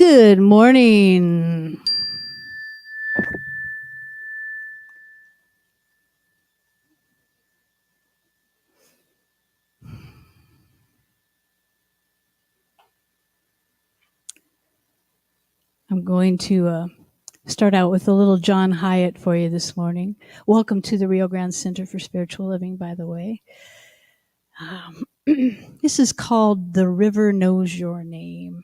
Good morning. I'm going to start out with a little John Hyatt for you this morning. Welcome to the Rio Grande Center for Spiritual Living, by the way. This is called The River Knows Your Name.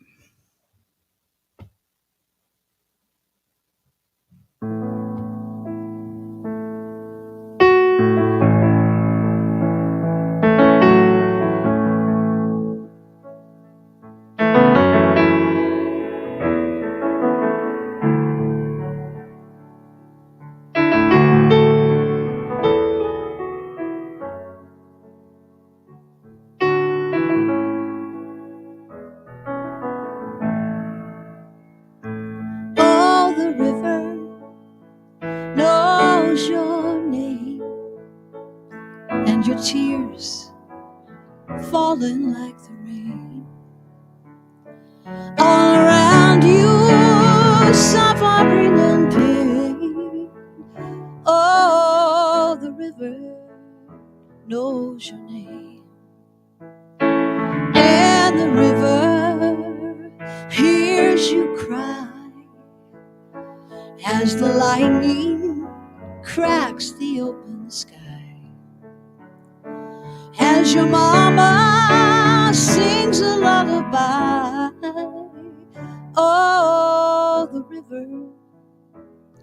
Oh, the river knows your name, and your tears falling like the rain. All around you, suffering and pain. Oh, the river knows your name, and the river hears you cry as the lightning cracks the open sky, as your mama sings a lullaby. Oh, the river,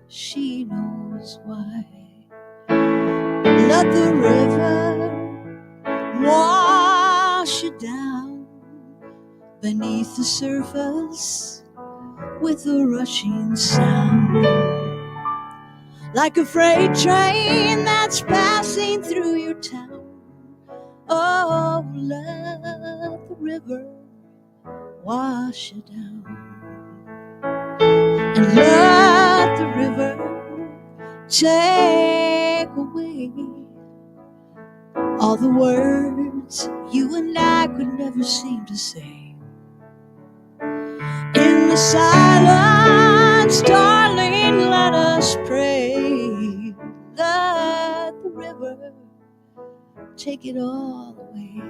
she knows why. Let the river wash you down beneath the surface with a rushing sound, like a freight train that's passing through your town. Oh, let the river wash you down, and let the river take away all the words you and I could never seem to say. In the silence, darling, let us pray. Let the river take it all away.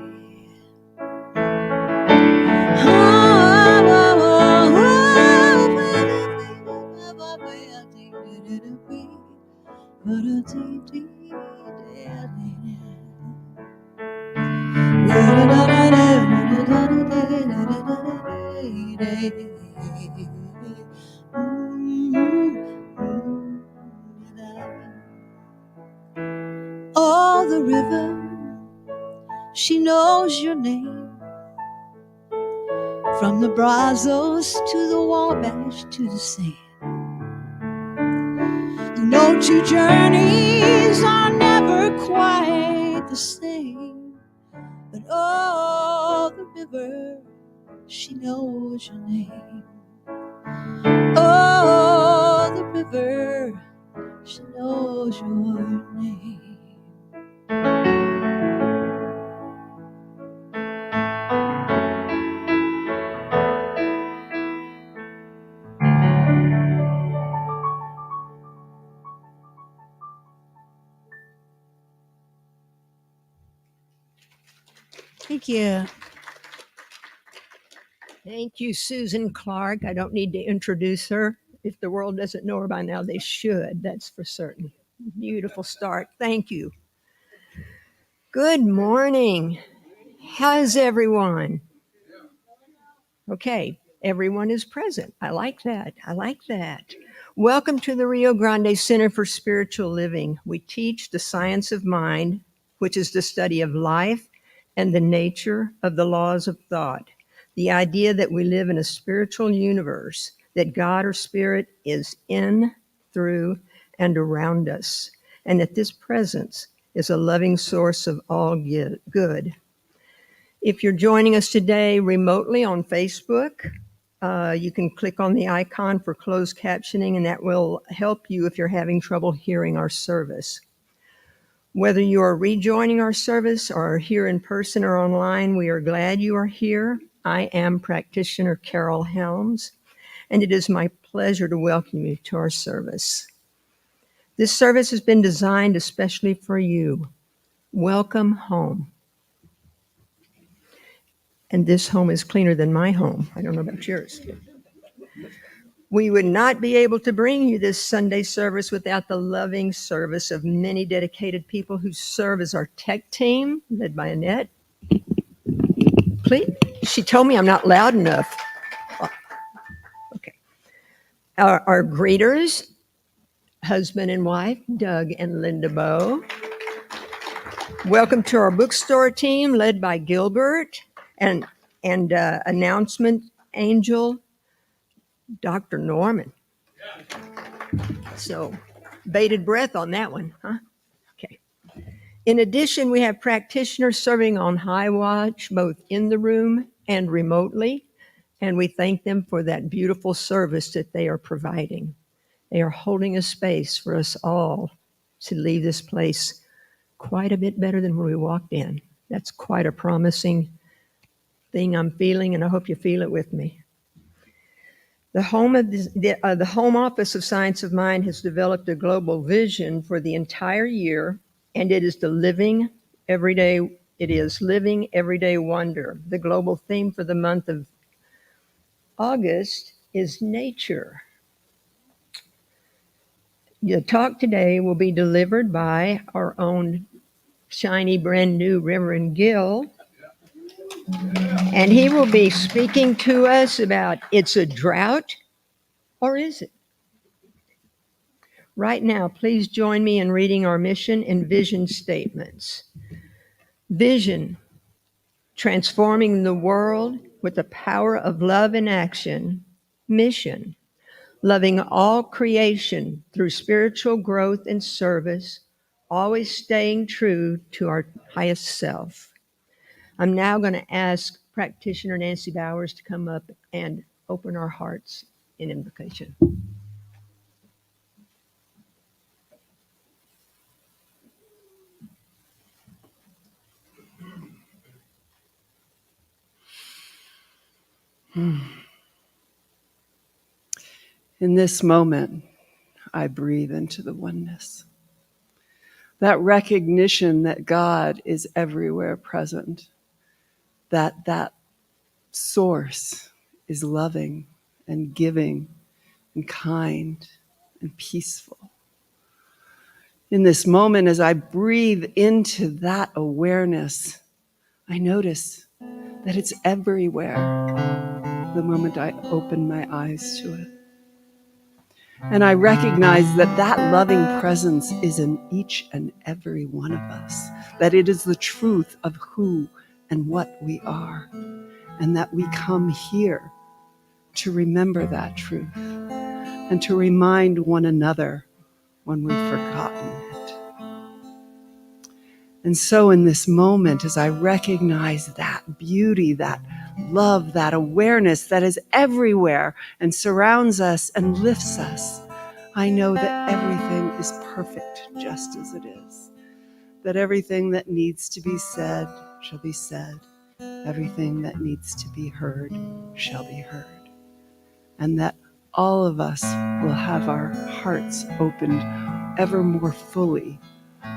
Oh, the river, she knows your name, from the Brazos to the Wabash to the sand. No two journeys are never quite the same, but oh, the river, she knows your name. Oh, the river, she knows your name. Thank you. Thank you, Susan Clark. I don't need to introduce her. If the world doesn't know her by now, they should. That's for certain. Beautiful start. Thank you. Good morning. How's everyone? Okay, everyone is present. I like that. I like that. Welcome to the Rio Grande Center for Spiritual Living. We teach the science of mind, which is the study of life and the nature of the laws of thought. The idea that we live in a spiritual universe, that God or Spirit is in, through, and around us, and that this presence is a loving source of all good. If you're joining us today remotely on Facebook, you can click on the icon for closed captioning, and that will help you if you're having trouble hearing our service. Whether you are rejoining our service or are here in person or online, we are glad you are here. I am practitioner Carol Helms, and it is my pleasure to welcome you to our service. This service has been designed especially for you. Welcome home. And this home is cleaner than my home. I don't know about yours. We would not be able to bring you this Sunday service without the loving service of many dedicated people who serve as our tech team, led by Annette. Please, she told me I'm not loud enough. Oh, okay. Our greeters, husband and wife, Doug and Linda Bowe. Welcome to our bookstore team, led by Gilbert, and announcement angel, Dr. Norman. So, bated breath on that one, huh? Okay. In addition, we have practitioners serving on high watch, both in the room and remotely, and we thank them for that beautiful service that they are providing. They are holding a space for us all to leave this place quite a bit better than when we walked in. That's quite a promising thing I'm feeling, and I hope you feel it with me. The Home Office of Science of Mind has developed a global vision for the entire year, and it is living everyday wonder. The global theme for the month of August is nature. The talk today will be delivered by our own shiny, brand new Reverend Gill, and he will be speaking to us about it's a drought, or is it? Right now, please join me in reading our mission and vision statements. Vision, transforming the world with the power of love and action. Mission, loving all creation through spiritual growth and service, always staying true to our highest self. I'm now going to ask practitioner Nancy Bowers to come up and open our hearts in invocation. In this moment, I breathe into the oneness. That recognition that God is everywhere present, that source is loving and giving and kind and peaceful. In this moment, as I breathe into that awareness, I notice that it's everywhere the moment I open my eyes to it. And I recognize that that loving presence is in each and every one of us, that it is the truth of who and what we are, and that we come here to remember that truth and to remind one another when we've forgotten it. And so in this moment, as I recognize that beauty, that love, that awareness that is everywhere and surrounds us and lifts us, I know that everything is perfect just as it is. That everything that needs to be said shall be said. Everything that needs to be heard shall be heard. And that all of us will have our hearts opened ever more fully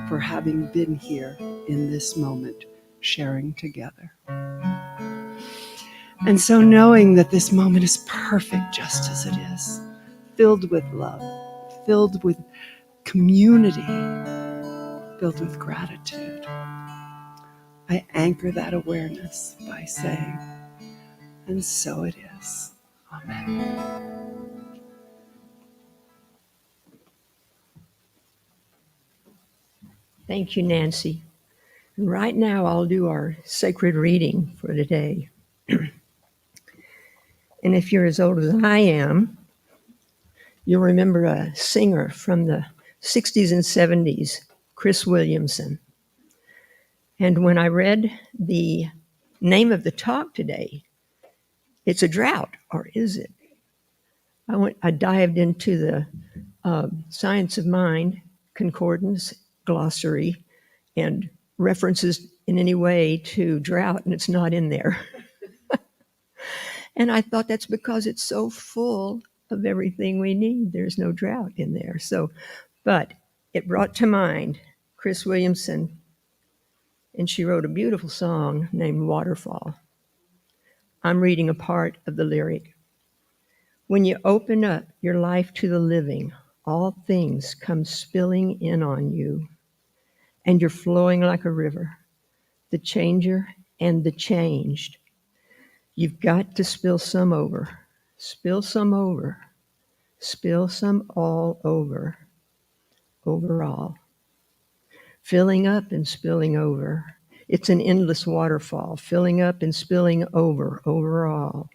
for having been here in this moment, sharing together. And so knowing that this moment is perfect just as it is, filled with love, filled with community, filled with gratitude, I anchor that awareness by saying, and so it is. Amen. Thank you, Nancy. Right now, I'll do our sacred reading for today. And if you're as old as I am, you'll remember a singer from the 60s and 70s, Chris Williamson. And when I read the name of the talk today, it's a drought, or is it? I dived into the Science of Mind concordance glossary and references in any way to drought, and it's not in there. And I thought that's because it's so full of everything we need. There's no drought in there. So, but it brought to mind Chris Williamson, and she wrote a beautiful song named Waterfall. I'm reading a part of the lyric. When you open up your life to the living, all things come spilling in on you, and you're flowing like a river, the changer and the changed. You've got to spill some over, spill some over, spill some all over, overall. Filling up and spilling over. It's an endless waterfall, filling up and spilling over, overall.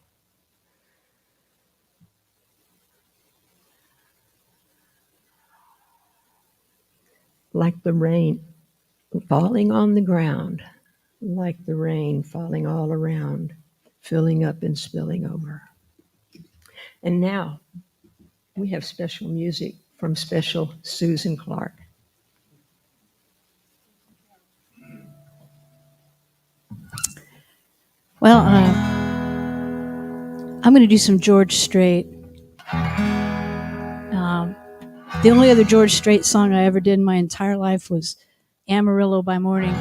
Like the rain falling on the ground, like the rain falling all around, filling up and spilling over. And now we have special music from special Susan Clark. Well, I'm going to do some George Strait. The only other George Strait song I ever did in my entire life was Amarillo by Morning,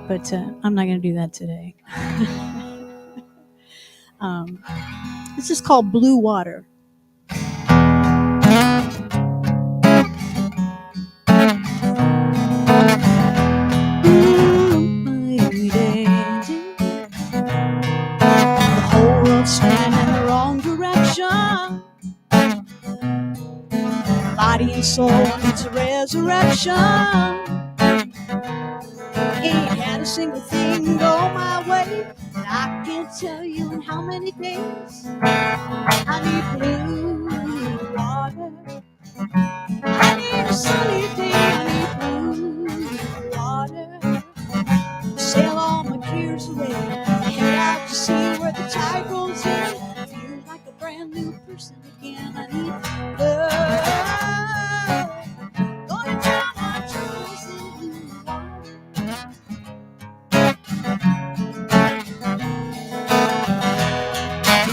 but I'm not going to do that today. This is called Blue Water. The whole world's standing in the wrong direction. Body and soul needs a resurrection. Ain't had a single thing go my way, and I can't tell you in how many days I need blue water. I need a sunny day, I need blue water. Sail all my fears away, head out to sea where the tide rolls in. Feels like a brand new person again. I need love. Gonna drown my troubles in blue water.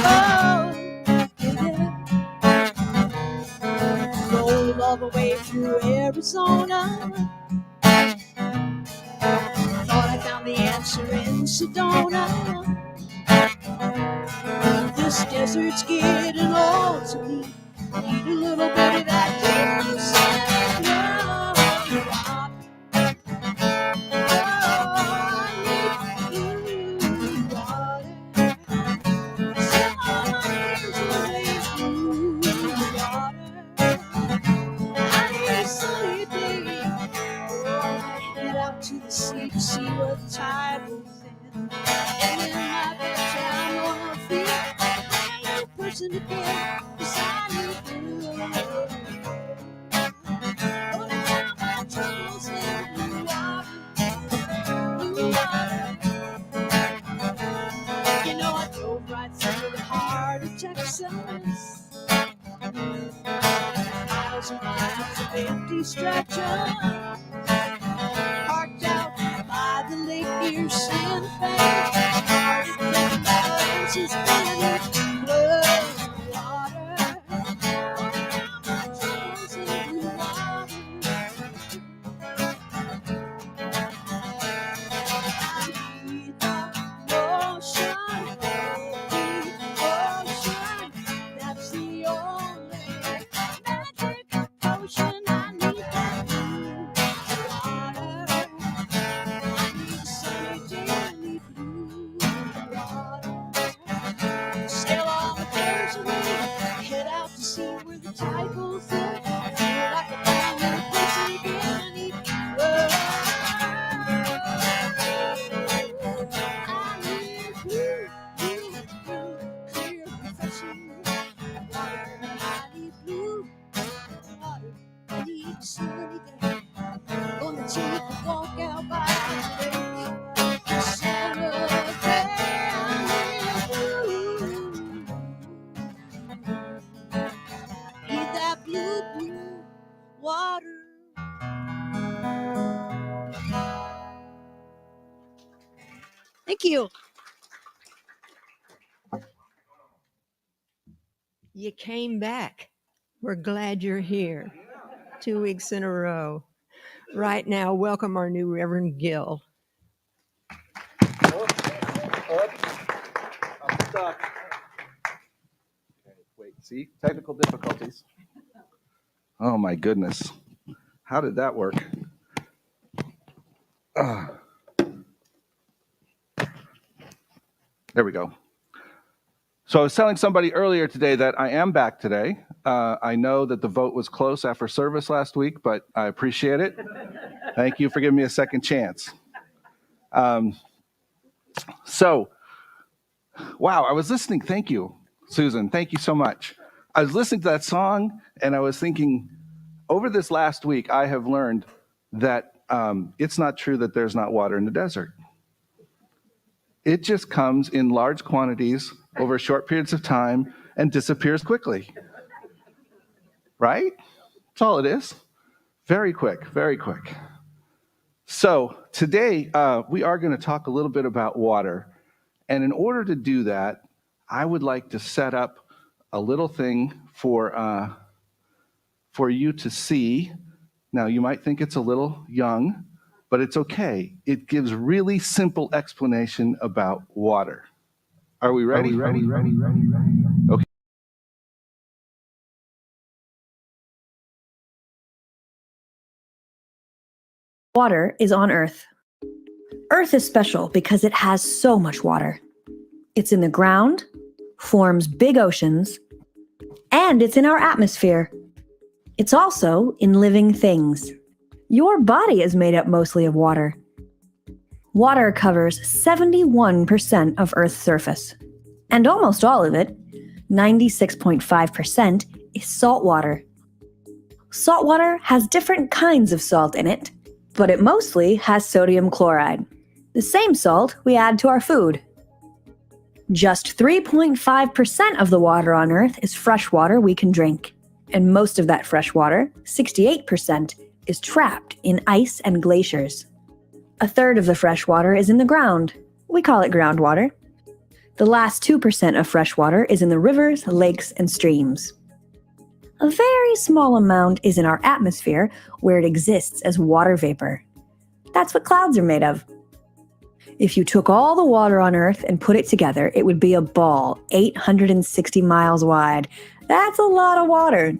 Oh, yeah. Rolled all the way through Arizona. Thought I found the answer in Sedona. This desert's getting old to me. I need a little bit of that deep blue sand. To the sea to see what the tide rolls in. And in my bed, I'm gonna feel a brand new person again. 'Cause I need blue. Gonna drown my troubles in blue water. Blue water. You know, I drove right through the heart of Texas. Miles and miles of empty stretches. Parked out by the lake near Santa Fe. Started thinking about Mrs. Bennett's blood water. My troubles in blue water. I need the ocean, that's the only magic potion. I need that blue water. I need a sunny day, I need blue water. Sail all my cares away, head out to sea where the tide goes in. Feel like a brand new person again. I need love. I need blue, clear, refreshing water. I need blue water. I need a sunny day. Gonna take a walk out by the lake. Santa Fe. I need blue. Need that blue water. Thank you. You came back. We're glad you're here. 2 weeks in a row. Right now, welcome our new Reverend Gill. I'm stuck. Okay, wait, see? Technical difficulties. Oh my goodness. How did that work? There we go. So I was telling somebody earlier today that I am back today. I know that the vote was close after service last week, but I appreciate it. Thank you for giving me a second chance. Wow, I was listening. Thank you, Susan. Thank you so much. I was listening to that song, and I was thinking, over this last week, I have learned that it's not true that there's not water in the desert. It just comes in large quantities over short periods of time and disappears quickly. Right? That's all it is. Very quick, very quick. So today, we are going to talk a little bit about water. And in order to do that, I would like to set up a little thing for you to see. Now, you might think it's a little young, but it's okay. It gives really simple explanation about water. Are we ready? Okay. Water is on Earth. Earth is special because it has so much water. It's in the ground, forms big oceans, and it's in our atmosphere. It's also in living things. Your body is made up mostly of water. Water covers 71% of Earth's surface, and almost all of it, 96.5%, is salt water. Salt water has different kinds of salt in it, but it mostly has sodium chloride, the same salt we add to our food. Just 3.5% of the water on Earth is fresh water we can drink, and most of that fresh water, 68%, is trapped in ice and glaciers. A third of the fresh water is in the ground. We call it groundwater. The last 2% of fresh water is in the rivers, lakes, and streams. A very small amount is in our atmosphere, where it exists as water vapor. That's what clouds are made of. If you took all the water on Earth and put it together, it would be a ball 860 miles wide. That's a lot of water.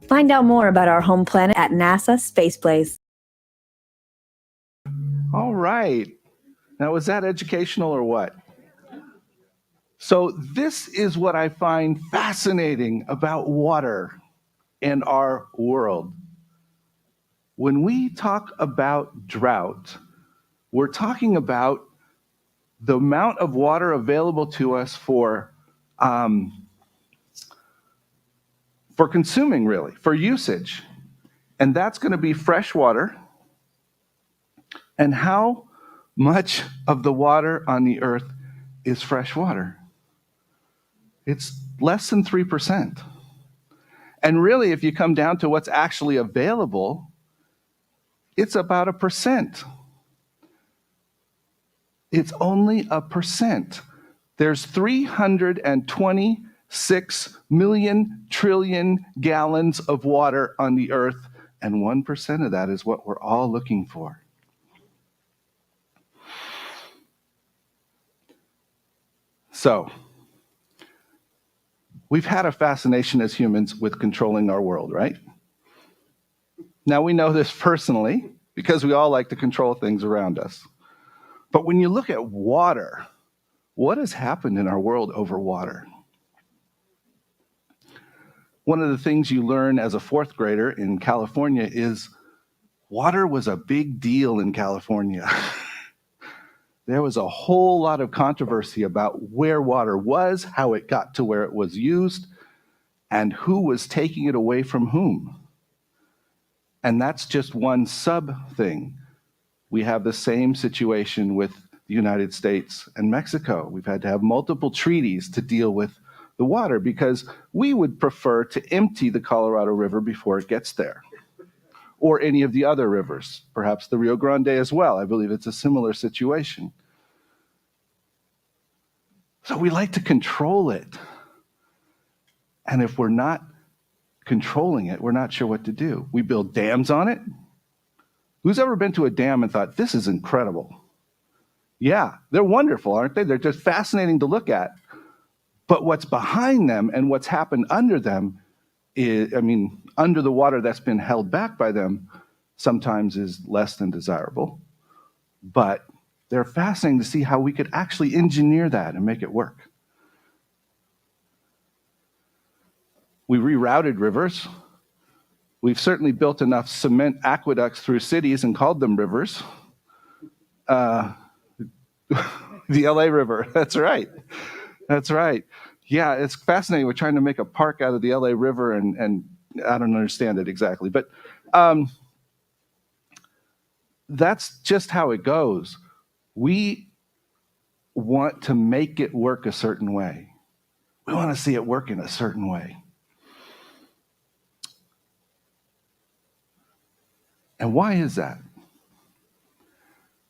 Find out more about our home planet at NASA Space Place. All right. Now, was that educational or what? So this is what I find fascinating about water and our world. When we talk about drought, we're talking about the amount of water available to us for consuming, really, for usage. And that's going to be fresh water. And how much of the water on the earth is fresh water? It's less than 3%. And really, if you come down to what's actually available, it's about 1%. It's only 1%. There's 326 million trillion gallons of water on the earth, and 1% of that is what we're all looking for. So, we've had a fascination as humans with controlling our world, right? Now, we know this personally because we all like to control things around us. But when you look at water, what has happened in our world over water? One of the things you learn as a fourth grader in California is water was a big deal in California. There was a whole lot of controversy about where water was, how it got to where it was used, and who was taking it away from whom. And that's just one sub thing. We have the same situation with the United States and Mexico. We've had to have multiple treaties to deal with the water because we would prefer to empty the Colorado River before it gets there, or any of the other rivers, perhaps the Rio Grande as well. I believe it's a similar situation. So we like to control it. And if we're not controlling it, we're not sure what to do. We build dams on it. Who's ever been to a dam and thought, this is incredible? Yeah, they're wonderful, aren't they? They're just fascinating to look at. But what's behind them and what's happened under them is, under the water that's been held back by them sometimes is less than desirable. But they're fascinating to see how we could actually engineer that and make it work. We rerouted rivers. We've certainly built enough cement aqueducts through cities and called them rivers. The LA River, that's right. That's right. Yeah, it's fascinating. We're trying to make a park out of the LA River, and I don't understand it exactly. But that's just how it goes. We want to make it work a certain way. We want to see it work in a certain way. And why is that?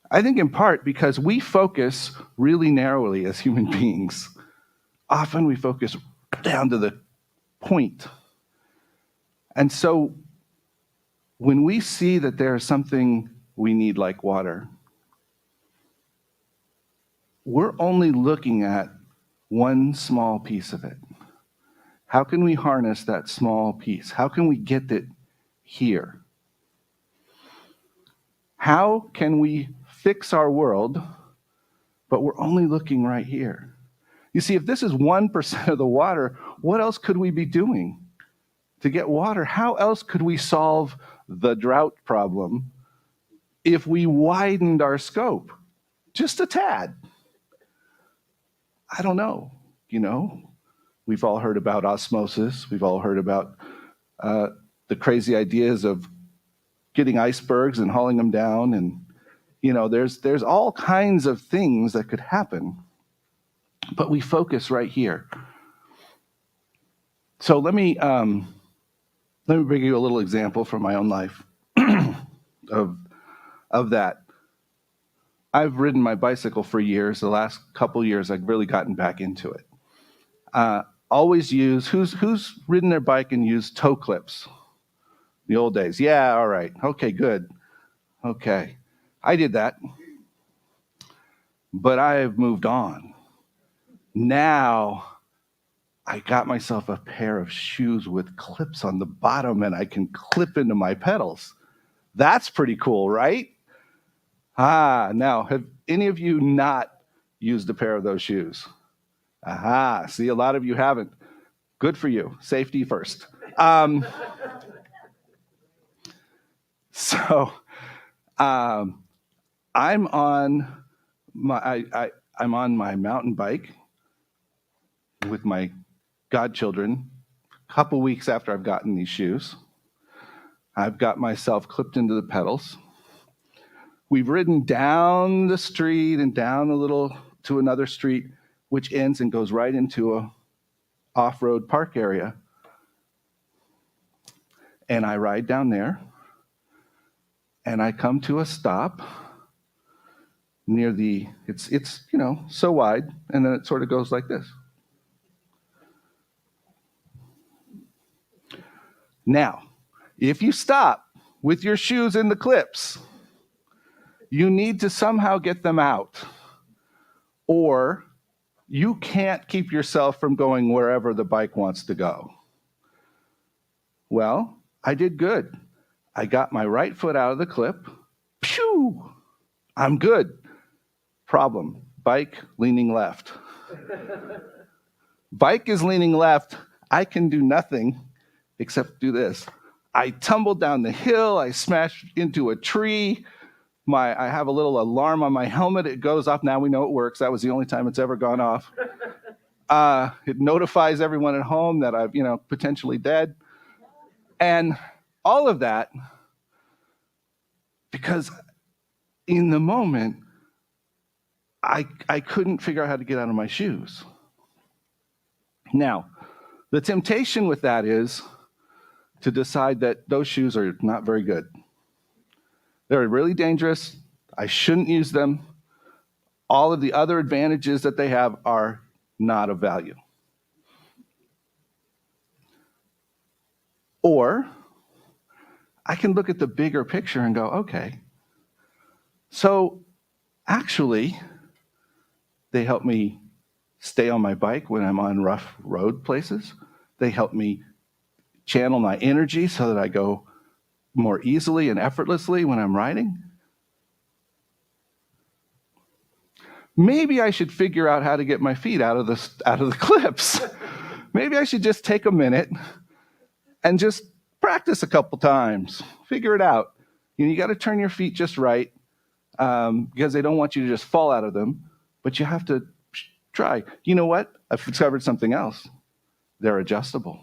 I think in part because we focus really narrowly as human beings. Often we focus down to the point. And so when we see that there is something we need like water, we're only looking at one small piece of it. How can we harness that small piece? How can we get it here? How can we fix our world, but we're only looking right here? You see, if this is 1% of the water, what else could we be doing to get water? How else could we solve the drought problem if we widened our scope just a tad? I don't know. We've all heard about osmosis. We've all heard about the crazy ideas of getting icebergs and hauling them down. And, there's all kinds of things that could happen. But we focus right here. So let me bring you a little example from my own life of that. I've ridden my bicycle for years. The last couple years, I've really gotten back into it. Always use, who's ridden their bike and used toe clips? The old days. Yeah, all right. Okay, good. Okay. I did that. But I have moved on. Now, I got myself a pair of shoes with clips on the bottom, and I can clip into my pedals. That's pretty cool, right? Now, have any of you not used a pair of those shoes? See, a lot of you haven't. Good for you. Safety first. So, I'm on my mountain bike with my godchildren a couple weeks after I've gotten these shoes. I've got myself clipped into the pedals. We've ridden down the street and down a little to another street, which ends and goes right into a off-road park area. And I ride down there, and I come to a stop near it's so wide, and then it sort of goes like this. Now, if you stop with your shoes in the clips, you need to somehow get them out, or you can't keep yourself from going wherever the bike wants to go. Well, I did good. I got my right foot out of the clip. Phew! I'm good. Problem, bike leaning left. Bike is leaning left. I can do nothing except do this. I tumbled down the hill. I smashed into a tree. I have a little alarm on my helmet. It goes off. Now we know it works. That was the only time it's ever gone off. It notifies everyone at home that I'm, potentially dead. And all of that because in the moment, I couldn't figure out how to get out of my shoes. Now, the temptation with that is to decide that those shoes are not very good. They're really dangerous. I shouldn't use them. All of the other advantages that they have are not of value. Or I can look at the bigger picture and go, okay, so actually, they help me stay on my bike when I'm on rough road places. They help me channel my energy so that I go more easily and effortlessly when I'm riding. Maybe I should figure out how to get my feet out of the clips. Maybe I should just take a minute and just practice a couple times. Figure it out. You got to turn your feet just right because they don't want you to just fall out of them, but you have to try. You know what? I've discovered something else. They're adjustable.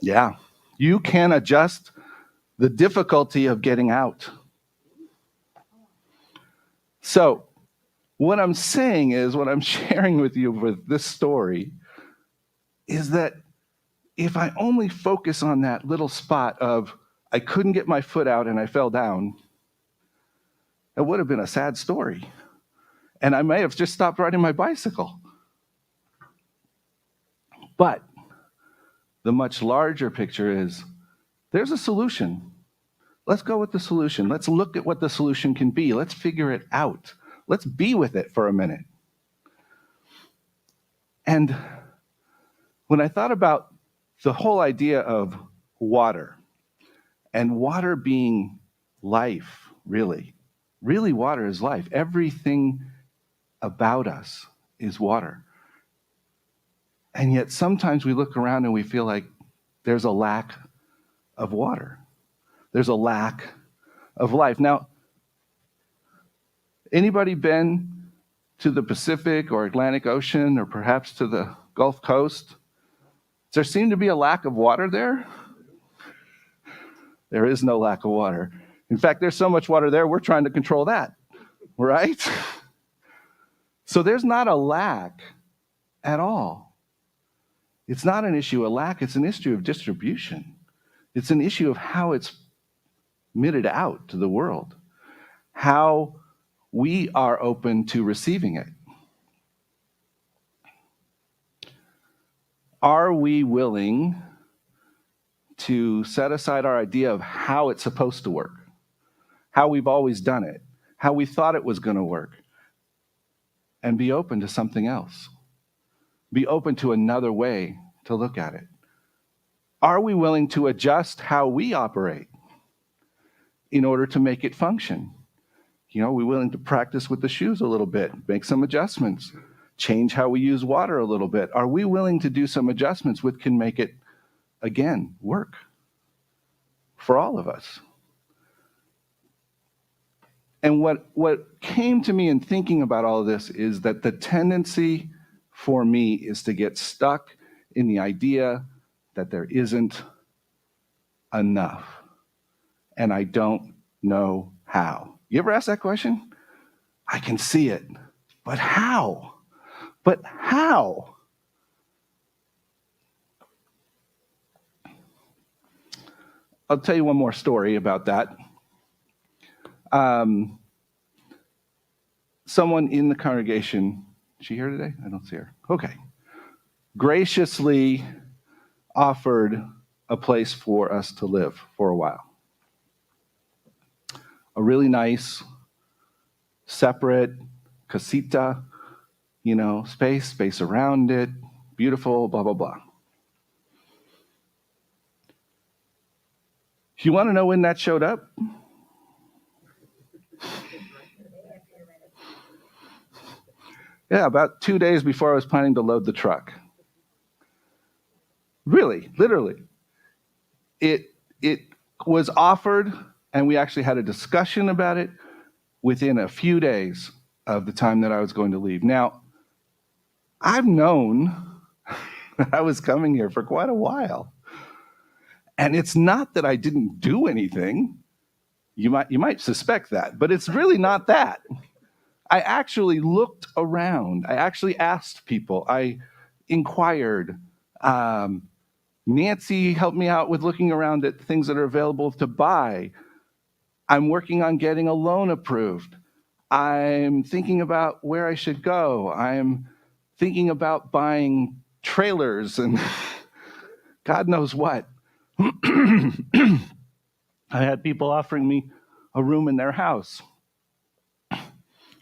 Yeah. You can adjust the difficulty of getting out. So, what I'm saying is, what I'm sharing with you with this story is that if I only focus on that little spot of I couldn't get my foot out and I fell down, it would have been a sad story. And I may have just stopped riding my bicycle. But the much larger picture is there's a solution. Let's go with the solution. Let's look at what the solution can be. Let's figure it out. Let's be with it for a minute. And when I thought about the whole idea of water, and water being life, really water is life. Everything about us is water. And yet sometimes we look around and we feel like there's a lack of water. There's a lack of life. Now, anybody been to the Pacific or Atlantic Ocean or perhaps to the Gulf Coast? Does there seem to be a lack of water there? There is no lack of water. In fact, there's so much water there, we're trying to control that, right? So there's not a lack at all. It's not an issue of lack, it's an issue of distribution. It's an issue of how it's meted out to the world, how we are open to receiving it. Are we willing to set aside our idea of how it's supposed to work, how we've always done it, how we thought it was going to work, and be open to something else? Be open to another way to look at it. Are we willing to adjust how we operate in order to make it function? Are we willing to practice with the shoes a little bit, make some adjustments, change how we use water a little bit? Are we willing to do some adjustments which can make it, again, work for all of us? And what came to me in thinking about all of this is that the tendency for me is to get stuck in the idea that there isn't enough, and I don't know how. You ever ask that question? I can see it, but how? But how? I'll tell you one more story about that. Someone in the congregation, is she here today? I don't see her. Okay. Graciously offered a place for us to live for a while. A really nice, separate casita, space around it, beautiful, blah, blah, blah. You want to know when that showed up? Yeah, about 2 days before I was planning to load the truck. Really, literally. It was offered, and we actually had a discussion about it within a few days of the time that I was going to leave. Now, I've known that I was coming here for quite a while. And it's not that I didn't do anything. You might suspect that, but it's really not that. I actually looked around. I actually asked people. I inquired. Nancy helped me out with looking around at things that are available to buy. I'm working on getting a loan approved. I'm thinking about where I should go. I'm thinking about buying trailers and God knows what. I had people offering me a room in their house.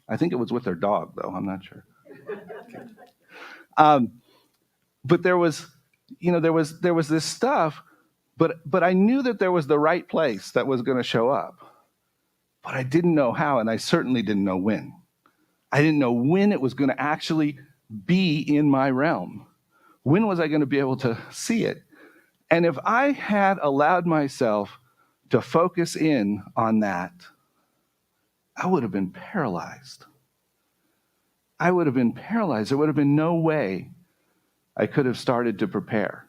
I think it was with their dog, though. I'm not sure. But there was this stuff, but I knew that there was the right place that was going to show up. But I didn't know how, and I certainly didn't know when. I didn't know when it was going to actually be in my realm. When was I going to be able to see it? And if I had allowed myself to focus in on that, I would have been paralyzed. I would have been paralyzed. There would have been no way I could have started to prepare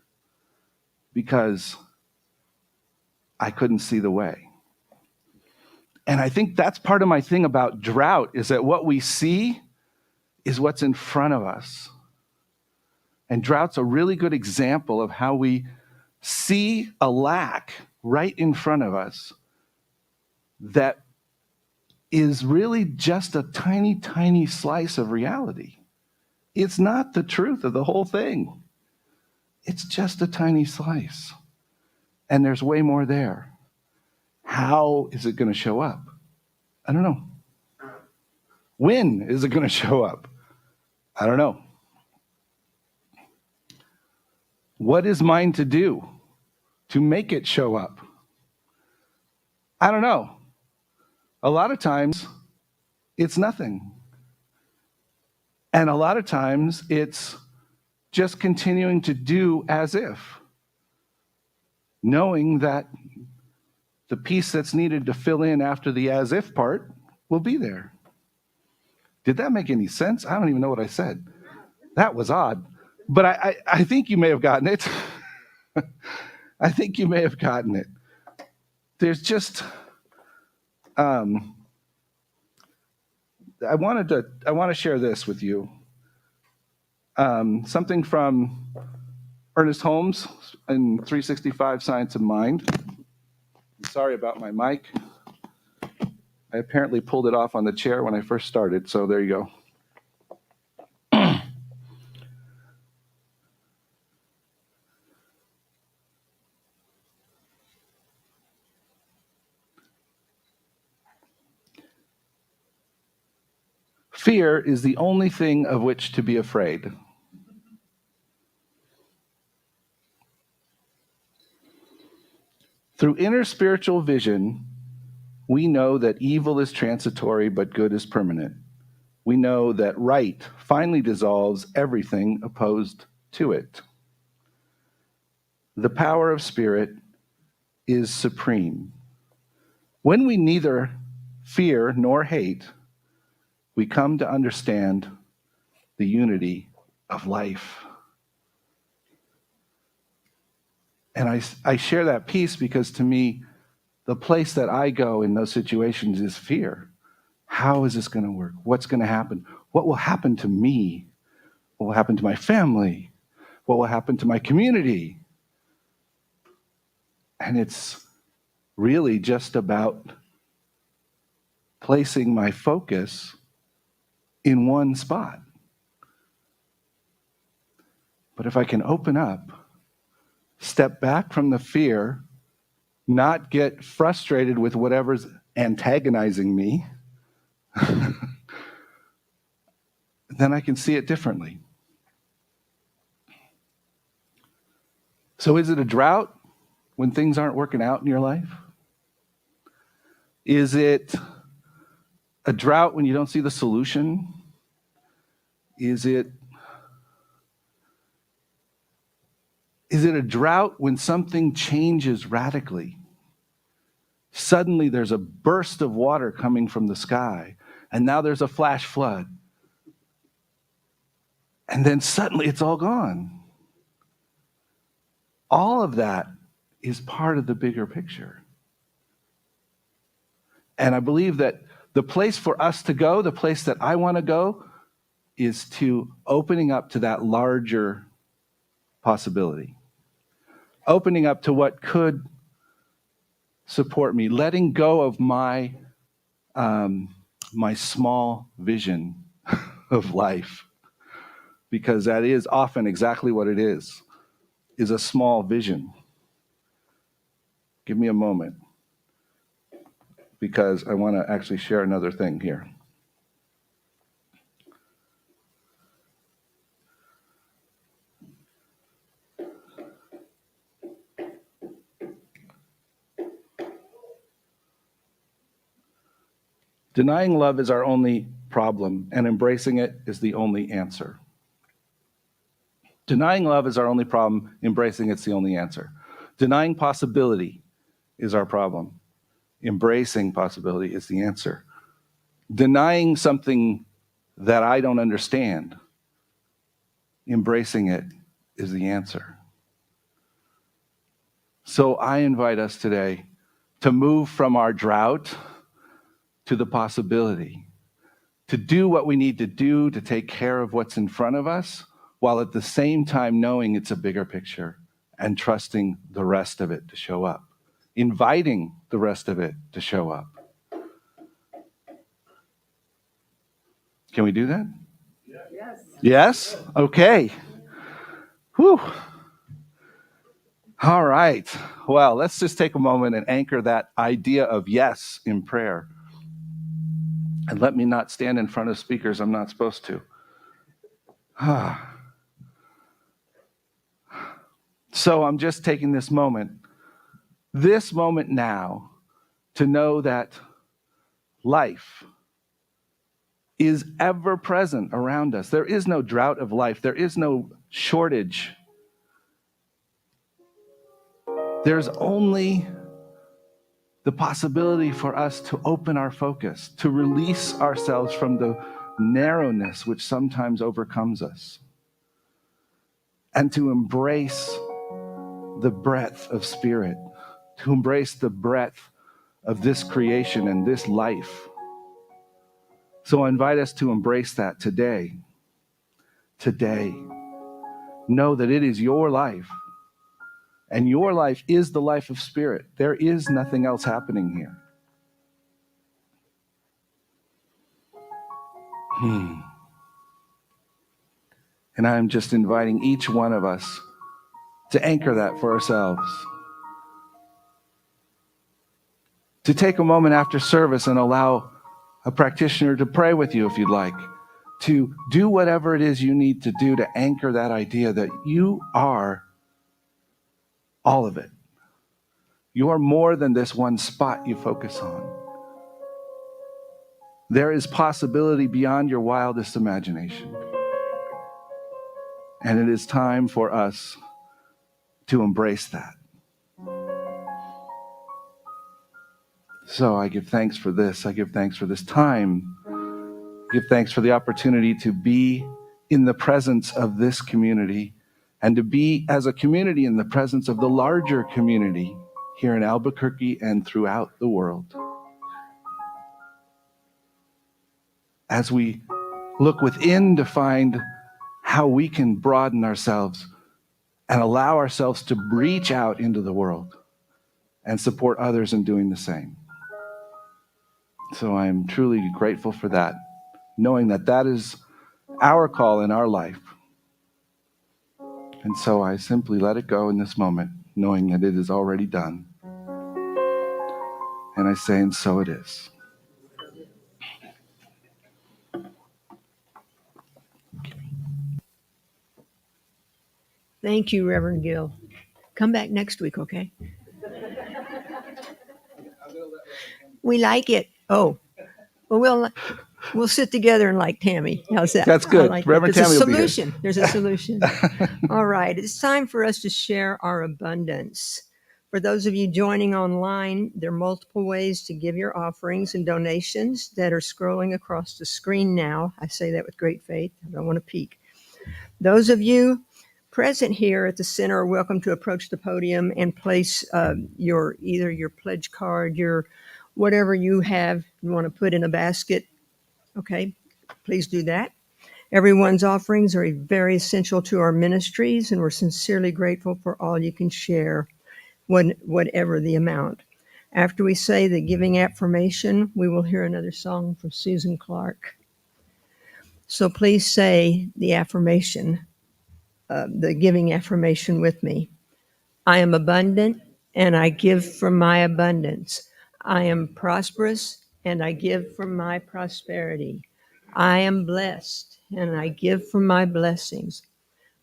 because I couldn't see the way. And I think that's part of my thing about drought, is that what we see is what's in front of us. And drought's a really good example of how we see a lack right in front of us that is really just a tiny, tiny slice of reality. It's not the truth of the whole thing. It's just a tiny slice. And there's way more there. How is it going to show up? I don't know. When is it going to show up? I don't know. What is mine to do to make it show up? I don't know. A lot of times, it's nothing. And a lot of times, it's just continuing to do as if, knowing that the piece that's needed to fill in after the as if part will be there. Did that make any sense? I don't even know what I said. That was odd. But I think you may have gotten it. I think you may have gotten it. There's just, I want to share this with you. Something from Ernest Holmes in 365 Science of Mind. Sorry about my mic. I apparently pulled it off on the chair when I first started, so there you go. Fear is the only thing of which to be afraid. Through inner spiritual vision, we know that evil is transitory, but good is permanent. We know that right finally dissolves everything opposed to it. The power of spirit is supreme. When we neither fear nor hate, we come to understand the unity of life. And I share that piece because, to me, the place that I go in those situations is fear. How is this going to work? What's going to happen? What will happen to me? What will happen to my family? What will happen to my community? And it's really just about placing my focus in one spot. But if I can open up, step back from the fear, not get frustrated with whatever's antagonizing me, then I can see it differently. So is it a drought when things aren't working out in your life? Is it a drought when you don't see the solution? Is it a drought when something changes radically? Suddenly there's a burst of water coming from the sky, and now there's a flash flood. And then suddenly it's all gone. All of that is part of the bigger picture. And I believe that the place for us to go, the place that I want to go, is to opening up to that larger possibility. Opening up to what could support me, letting go of my small vision of life, because that is often exactly what it is. is a small vision. Give me a moment, because I want to actually share another thing here. Denying love is our only problem, and embracing it is the only answer. Denying love is our only problem, embracing it's the only answer. Denying possibility is our problem. Embracing possibility is the answer. Denying something that I don't understand, embracing it is the answer. So I invite us today to move from our drought to the possibility, to do what we need to do to take care of what's in front of us, while at the same time knowing it's a bigger picture and trusting the rest of it to show up, inviting the rest of it to show up. Can we do that? Yes. Yes? Okay. Whew. All right. Well, let's just take a moment and anchor that idea of yes in prayer. And let me not stand in front of speakers I'm not supposed to. So I'm just taking this moment now, to know that life is ever present around us. There is no drought of life. There is no shortage. There's only the possibility for us to open our focus, to release ourselves from the narrowness which sometimes overcomes us, and to embrace the breadth of spirit, to embrace the breadth of this creation and this life. So I invite us to embrace that today. Today. Know that it is your life, and your life is the life of spirit. There is nothing else happening here. And I'm just inviting each one of us to anchor that for ourselves. To take a moment after service and allow a practitioner to pray with you if you'd like. To do whatever it is you need to do to anchor that idea that you are all of it. You are more than this one spot you focus on. There is possibility beyond your wildest imagination. And it is time for us to embrace that. So I give thanks for this. I give thanks for this time. I give thanks for the opportunity to be in the presence of this community, and to be as a community in the presence of the larger community here in Albuquerque and throughout the world. As we look within to find how we can broaden ourselves and allow ourselves to reach out into the world and support others in doing the same. So I am truly grateful for that, knowing that that is our call in our life. And so I simply let it go in this moment, knowing that it is already done. And I say, and so it is. Thank you, Reverend Gill. Come back next week, okay? We like it. Oh, well, we'll sit together and like Tammy. How's that? That's good. I like Reverend There's Tammy a will be here. solution. There's a solution. All right. It's time for us to share our abundance. For those of you joining online, there are multiple ways to give your offerings and donations that are scrolling across the screen now. I say that with great faith. I don't want to peek. Those of you present here at the center are welcome to approach the podium and place either your pledge card, your whatever you have you want to put in a basket. Okay, please do that. Everyone's offerings are very essential to our ministries, and we're sincerely grateful for all you can share, whatever the amount. After we say the giving affirmation, we will hear another song from Susan Clark. So please say the affirmation the giving affirmation with me. I am abundant and I give from my abundance. I am prosperous and I give from my prosperity. I am blessed and I give from my blessings.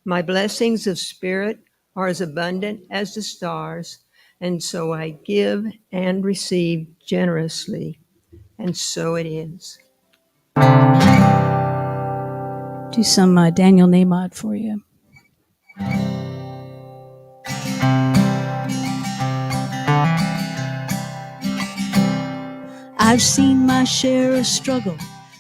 My blessings of spirit are as abundant as the stars, and so I give and receive generously, and so it is. Do some Daniel Namod for you. I've seen my share of struggle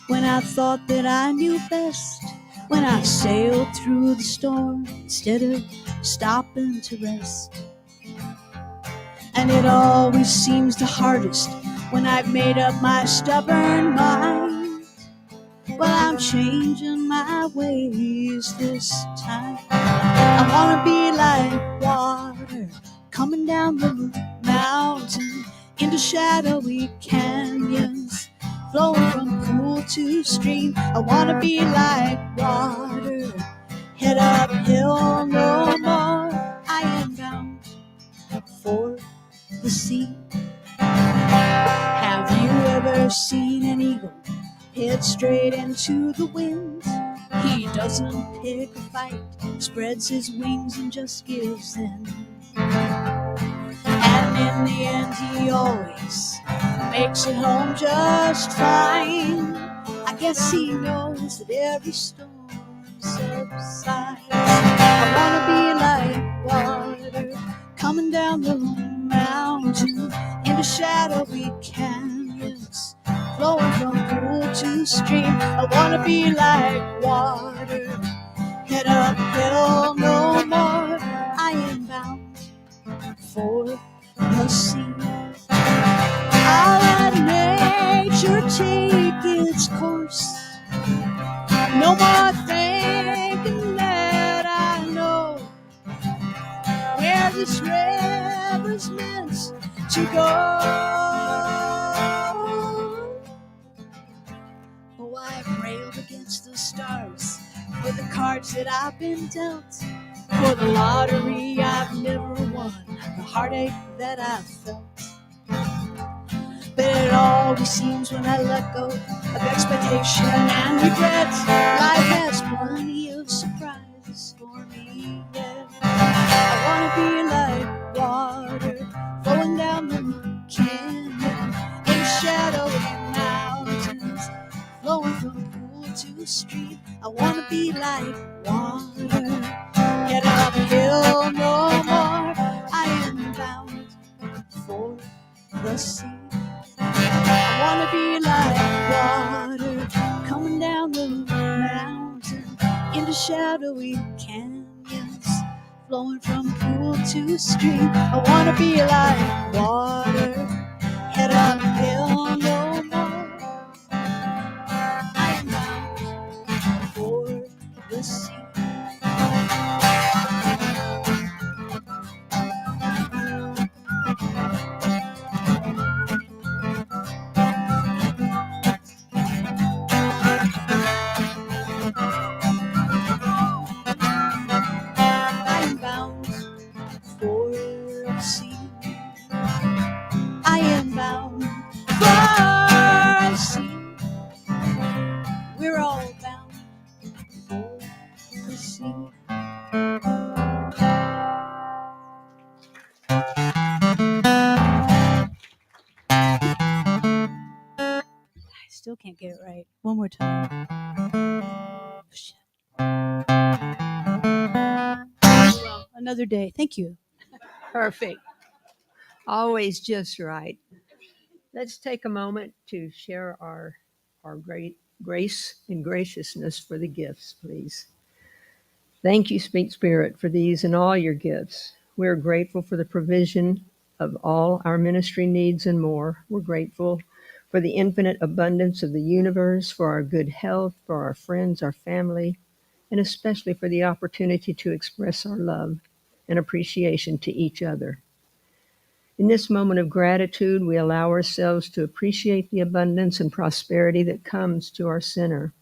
when I thought that I knew best. When I sailed through the storm instead of stopping to rest. And it always seems the hardest when I've made up my stubborn mind. Well, I'm changing my ways this time. I wanna be like water coming down the mountain into shadowy canyons, flowing from pool to stream. I wanna be like water, head up hill no more. I am bound for the sea. Have you ever seen an eagle head straight into the wind? He doesn't pick a fight, spreads his wings and just gives in. And in the end he always makes it home just fine. I guess he knows that every storm subsides. I wanna be like water coming down the mountain into shadowy canyons, flowing from pool to stream. I wanna be like water, head up hill no more. I am bound for the sea. I'll let nature take its course. No more thinking that I know where this river's meant to go. Oh, I've railed against the stars for the cards that I've been dealt, for the lottery I've never won, the heartache that I've felt. But it always seems when I let go of expectation and regret, life has plenty of surprises for me, yeah. I wanna be like water flowing down the canyon in shadowy mountains, flowing from pool to stream. I wanna be like water, get uphill no more. I am bound for the sea. I wanna be like water coming down the mountain into shadowy canyons, flowing from pool to stream. I wanna be like water, head up hill no more. I am bound for the sea. I am bound for the sea. I am bound for the sea. We're all bound for the sea. I still can't get it right. One more time. Oh, shit. Well, another day. Thank you. Perfect. Always just right. Let's take a moment to share our great grace and graciousness for the gifts, please. Thank you, Sweet Spirit, for these and all your gifts. We are grateful for the provision of all our ministry needs and more. We're grateful for the infinite abundance of the universe, for our good health, for our friends, our family, and especially for the opportunity to express our love and appreciation to each other. In this moment of gratitude, we allow ourselves to appreciate the abundance and prosperity that comes to our center.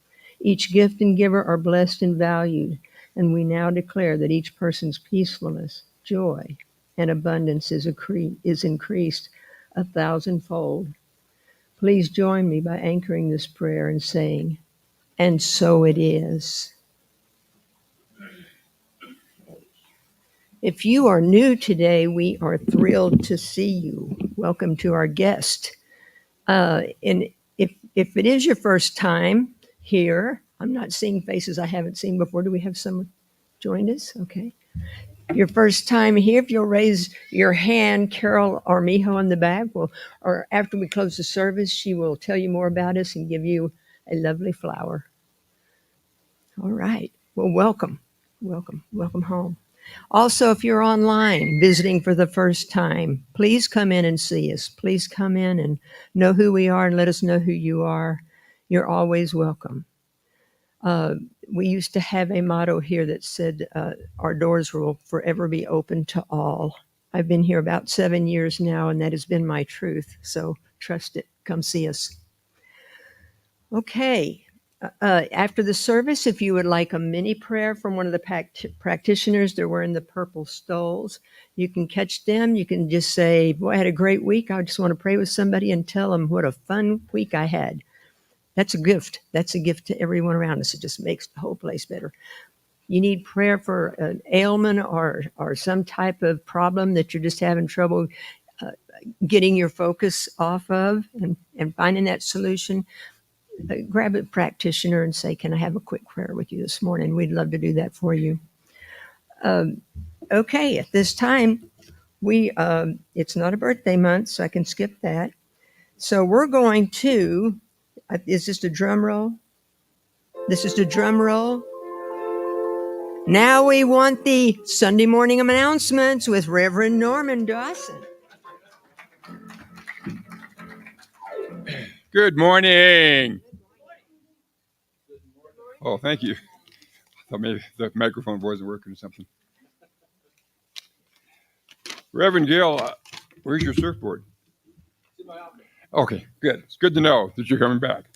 Each gift and giver are blessed and valued, And we now declare that each person's peacefulness, joy, and abundance is increased 1,000-fold. Please join me by anchoring this prayer and saying, "And so it is." If you are new today, we are thrilled to see you. Welcome to our guest. And if it is your first time here, I'm not seeing faces I haven't seen before. Do we have someone join us? Okay. Your first time here, if you'll raise your hand, Carol Armijo in the back or after we close the service, she will tell you more about us and give you a lovely flower. All right. Well, welcome home. Also, if you're online visiting for the first time, please come in and see us. Please come in and know who we are and let us know who you are. You're always welcome. We used to have a motto here that said, our doors will forever be open to all. I've been here about 7 years now, and that has been my truth. So trust it. Come see us. Okay. After the service, if you would like a mini prayer from one of the practitioners, they're wearing the purple stoles. You can catch them. You can just say, "Boy, I had a great week. I just want to pray with somebody," and tell them what a fun week I had. That's a gift. That's a gift to everyone around us. It just makes the whole place better. You need prayer for an ailment or some type of problem that you're just having trouble getting your focus off of and finding that solution. Grab a practitioner and say, "Can I have a quick prayer with you this morning?" We'd love to do that for you. Okay, at this time, it's not a birthday month, so I can skip that. So we're going to, is this the drum roll? This is the drum roll. Now we want the Sunday morning announcements with Reverend Norman Dawson. Good morning. Oh, thank you. I thought maybe the microphone wasn't working or something. Reverend Gill, where's your surfboard? Okay, good. It's good to know that you're coming back.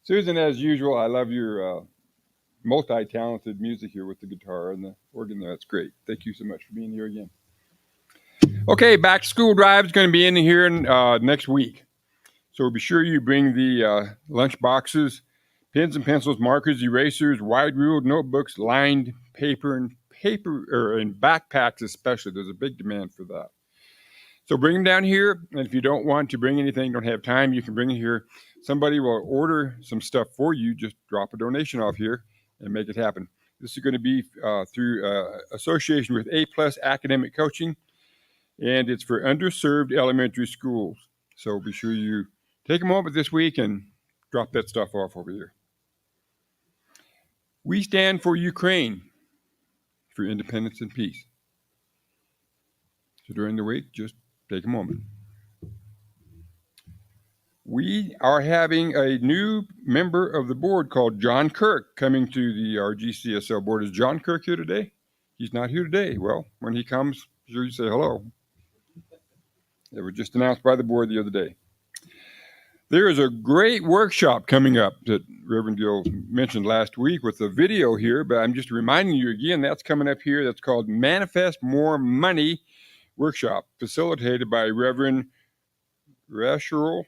Susan, as usual, I love your multi-talented music here with the guitar and the organ there. That's great. Thank you so much for being here again. Okay, back to school drive is going to be in here next week. So be sure you bring the lunch boxes, pens and pencils, markers, erasers, wide-ruled notebooks, lined paper, and backpacks especially. There's a big demand for that. So bring them down here, and if you don't want to bring anything, don't have time, you can bring it here. Somebody will order some stuff for you. Just drop a donation off here and make it happen. This is going to be through association with A+ Academic Coaching, and it's for underserved elementary schools. So be sure you take a moment this week and drop that stuff off over here. We stand for Ukraine, for independence and peace. So during the week, just take a moment. We are having a new member of the board called John Kirk coming to the RGCSL board. Is John Kirk here today? He's not here today. Well, when he comes, be sure you say hello. It was just announced by the board the other day. There is a great workshop coming up that Reverend Gill mentioned last week with the video here, but I'm just reminding you again, that's coming up here. That's called Manifest More Money Workshop, facilitated by Reverend Rachel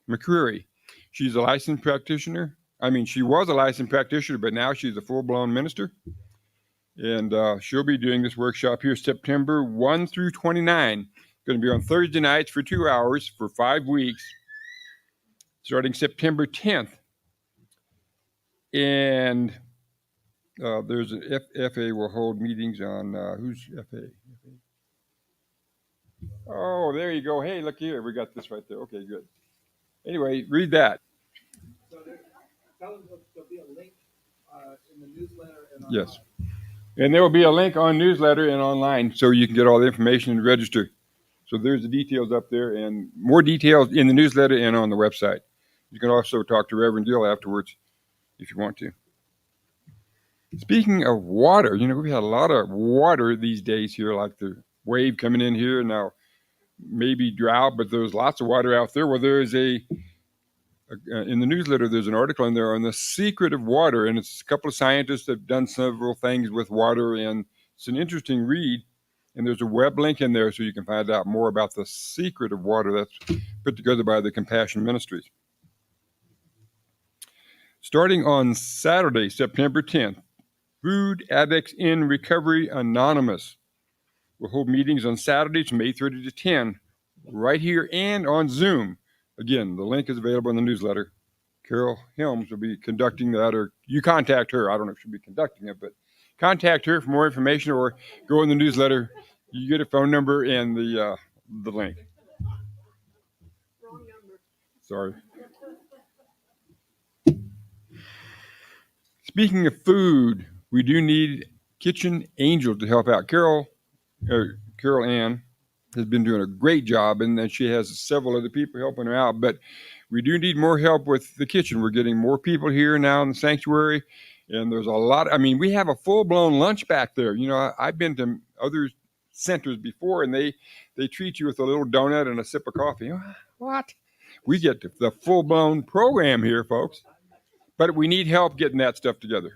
McCreary. She's a licensed practitioner. She was a licensed practitioner, but now she's a full-blown minister. And she'll be doing this workshop here September 1 through 29. Going to be on Thursday nights for 2 hours for 5 weeks, starting September 10th. And there's an FA will hold meetings on, who's FA? Oh, there you go. Hey, look here. We got this right there. Okay, good. Anyway, read that. So there'll be a link in the newsletter and online. Yes. And there will be a link on newsletter and online so you can get all the information and register. So there's the details up there and more details in the newsletter and on the website. You can also talk to Reverend Gill afterwards if you want to. Speaking of water, we've had a lot of water these days here, like the wave coming in here now, maybe drought, but there's lots of water out there. Well, there is a in the newsletter, there's an article in there on the secret of water, and it's a couple of scientists that have done several things with water, and it's an interesting read. And there's a web link in there so you can find out more about the secret of water that's put together by the Compassion Ministries. Starting on Saturday, September 10th, Food Addicts in Recovery Anonymous will hold meetings on Saturdays from 8:30 to 10 right here and on Zoom. Again, the link is available in the newsletter. Carol Helms will be conducting that, or you contact her. I don't know if she'll be conducting it, but contact her for more information or go in the newsletter. You get a phone number and the link. Wrong number. Sorry. Speaking of food, we do need Kitchen Angel to help out. Carol Ann has been doing a great job, and then she has several other people helping her out. But we do need more help with the kitchen. We're getting more people here now in the sanctuary, and there's a lot. I mean, we have a full-blown lunch back there. You know, I've been to other centers before, and they treat you with a little donut and a sip of coffee. What? We get the full-blown program here, folks. But we need help getting that stuff together.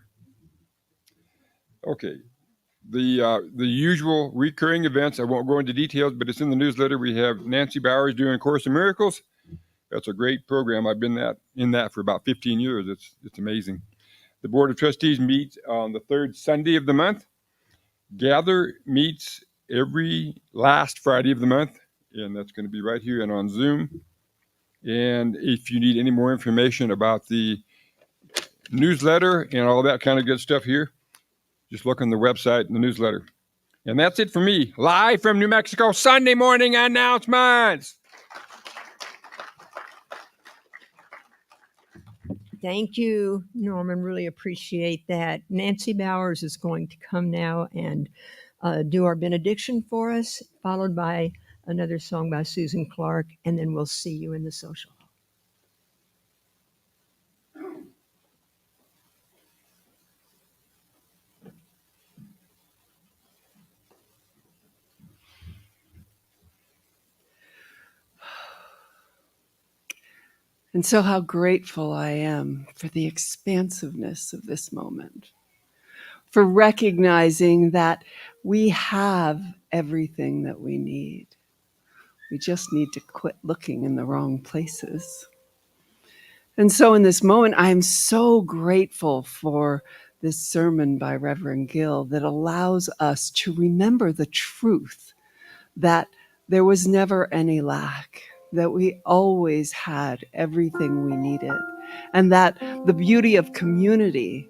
Okay. The usual recurring events, I won't go into details, but it's in the newsletter. We have Nancy Bowers doing Course in Miracles. That's a great program. I've been in that for about 15 years. It's amazing. The Board of Trustees meets on the third Sunday of the month. Gather meets every last Friday of the month, and that's going to be right here and on Zoom. And if you need any more information about the newsletter and all that kind of good stuff here, just look on the website and the newsletter. And that's it for me. Live from New Mexico, Sunday morning announcements. Thank you, Norman. Really appreciate that. Nancy Bowers is going to come now and do our benediction for us, followed by another song by Susan Clark, and then we'll see you in the social hall. And so, how grateful I am for the expansiveness of this moment, for recognizing that we have everything that we need. We just need to quit looking in the wrong places. And so, in this moment, I am so grateful for this sermon by Reverend Gill that allows us to remember the truth that there was never any lack, that we always had everything we needed, and that the beauty of community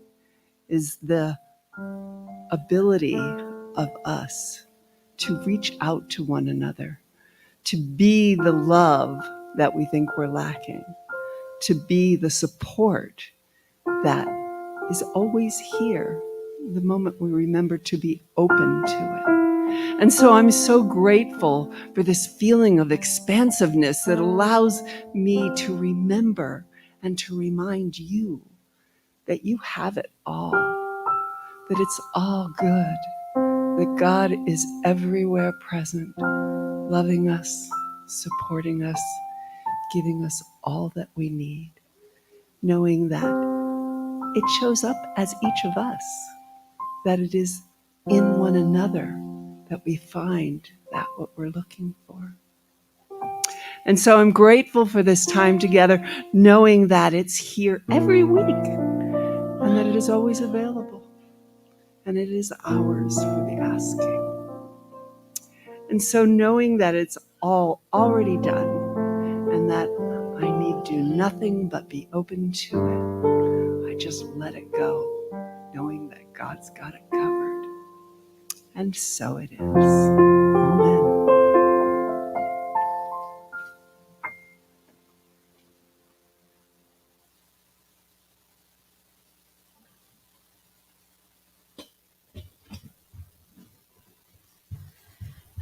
is the ability of us to reach out to one another, to be the love that we think we're lacking, to be the support that is always here the moment we remember to be open to it. And so I'm so grateful for this feeling of expansiveness that allows me to remember and to remind you that you have it all, that it's all good, that God is everywhere present, loving us, supporting us, giving us all that we need, knowing that it shows up as each of us, that it is in one another that we find that what we're looking for. And so I'm grateful for this time together, knowing that it's here every week and that it is always available and it is ours for the asking. And so knowing that it's all already done and that I need do nothing but be open to it, I just let it go, knowing that God's got it covered. And so it is. Amen.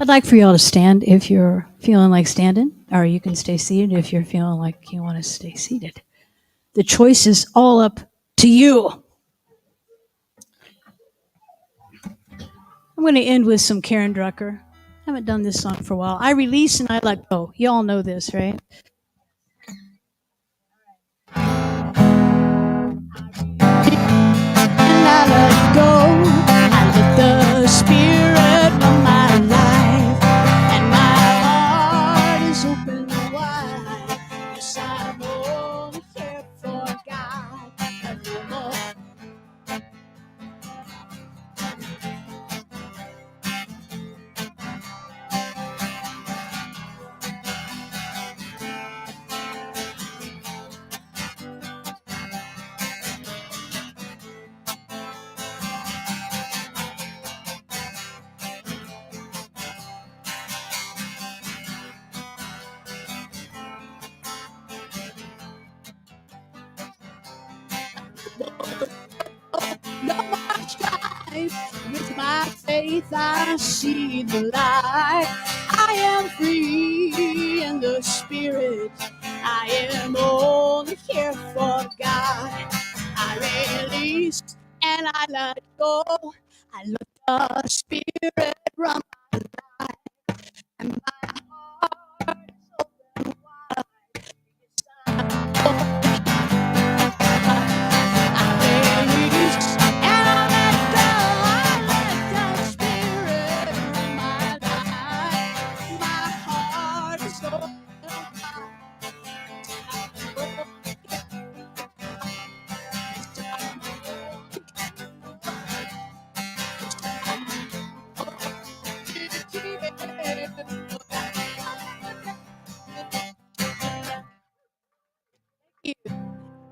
I'd like for y'all to stand if you're feeling like standing, or you can stay seated if you're feeling like you want to stay seated. The choice is all up to you. I'm going to end with some Karen Drucker. I haven't done this song for a while. I release and I let go. You all know this, right? I let go. I let the Spirit run my life, and my heart is open wide. Yes, I'm only here for God and no more. No more strife. With my faith, I see the light. I am free in the Spirit. I am only here for God. I release and I let go. I let the Spirit run my life, and my heart is open wide. I release and I let go. I let the Spirit run my life. My heart is open wide. Have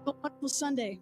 a wonderful Sunday.